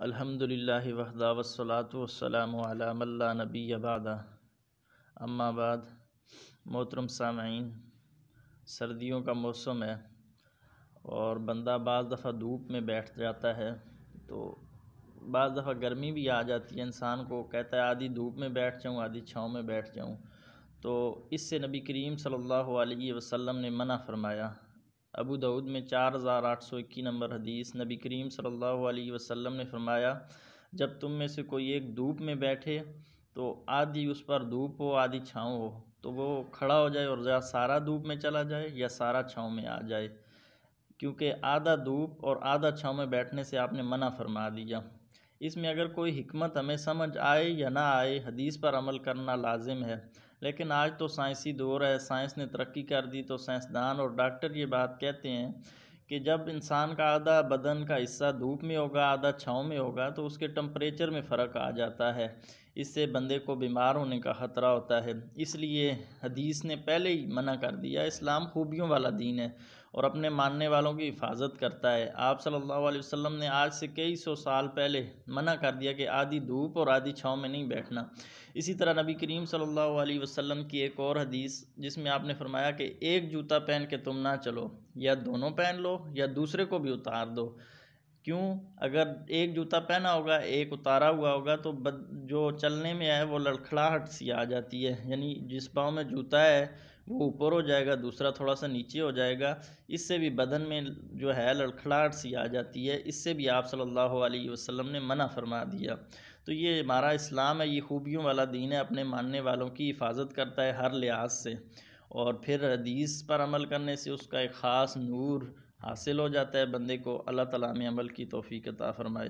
الحمدللہ وحدہ والصلاة والسلام علی من لا نبی بعدہ، اما بعد۔ محترم سامعین، سردیوں کا موسم ہے اور بندہ بعض دفعہ دھوپ میں بیٹھ جاتا ہے تو بعض دفعہ گرمی بھی آ جاتی ہے، انسان کو کہتا ہے آدھی دھوپ میں بیٹھ جاؤں آدھی چھاؤں میں بیٹھ جاؤں، تو اس سے نبی کریم صلی اللہ علیہ وسلم نے منع فرمایا۔ ابو داؤد میں 4821 نمبر حدیث، نبی کریم صلی اللہ علیہ وسلم نے فرمایا جب تم میں سے کوئی ایک دھوپ میں بیٹھے تو آدھی اس پر دھوپ ہو آدھی چھاؤں ہو، تو وہ کھڑا ہو جائے اور یا سارا دھوپ میں چلا جائے یا سارا چھاؤں میں آ جائے، کیونکہ آدھا دھوپ اور آدھا چھاؤں میں بیٹھنے سے آپ نے منع فرما دیا۔ اس میں اگر کوئی حکمت ہمیں سمجھ آئے یا نہ آئے، حدیث پر عمل کرنا لازم ہے، لیکن آج تو سائنسی دور ہے، سائنس نے ترقی کر دی تو سائنسدان اور ڈاکٹر یہ بات کہتے ہیں کہ جب انسان کا آدھا بدن کا حصہ دھوپ میں ہوگا آدھا چھاؤں میں ہوگا تو اس کے ٹمپریچر میں فرق آ جاتا ہے، اس سے بندے کو بیمار ہونے کا خطرہ ہوتا ہے، اس لیے حدیث نے پہلے ہی منع کر دیا۔ اسلام خوبیوں والا دین ہے اور اپنے ماننے والوں کی حفاظت کرتا ہے۔ آپ صلی اللہ علیہ وسلم نے آج سے کئی سو سال پہلے منع کر دیا کہ آدھی دھوپ اور آدھی چھاؤں میں نہیں بیٹھنا۔ اسی طرح نبی کریم صلی اللہ علیہ وسلم کی ایک اور حدیث جس میں آپ نے فرمایا کہ ایک جوتا پہن کے تم نہ چلو، یا دونوں پہن لو یا دوسرے کو بھی اتار دو۔ کیوں؟ اگر ایک جوتا پہنا ہوگا ایک اتارا ہوا ہوگا تو جو چلنے میں ہے وہ لڑکھڑاہٹ سی آ جاتی ہے، یعنی جس پاؤں میں جوتا ہے وہ اوپر ہو جائے گا دوسرا تھوڑا سا نیچے ہو جائے گا، اس سے بھی بدن میں جو ہے لڑکھڑاہٹ سی آ جاتی ہے، اس سے بھی آپ صلی اللہ علیہ وسلم نے منع فرما دیا۔ تو یہ ہمارا اسلام ہے، یہ خوبیوں والا دین ہے، اپنے ماننے والوں کی حفاظت کرتا ہے ہر لحاظ سے، اور پھر حدیث پر عمل کرنے سے اس کا ایک خاص نور حاصل ہو جاتا ہے بندے کو۔ اللہ تعالیٰ ہمیں عمل کی توفیق عطا فرمائے۔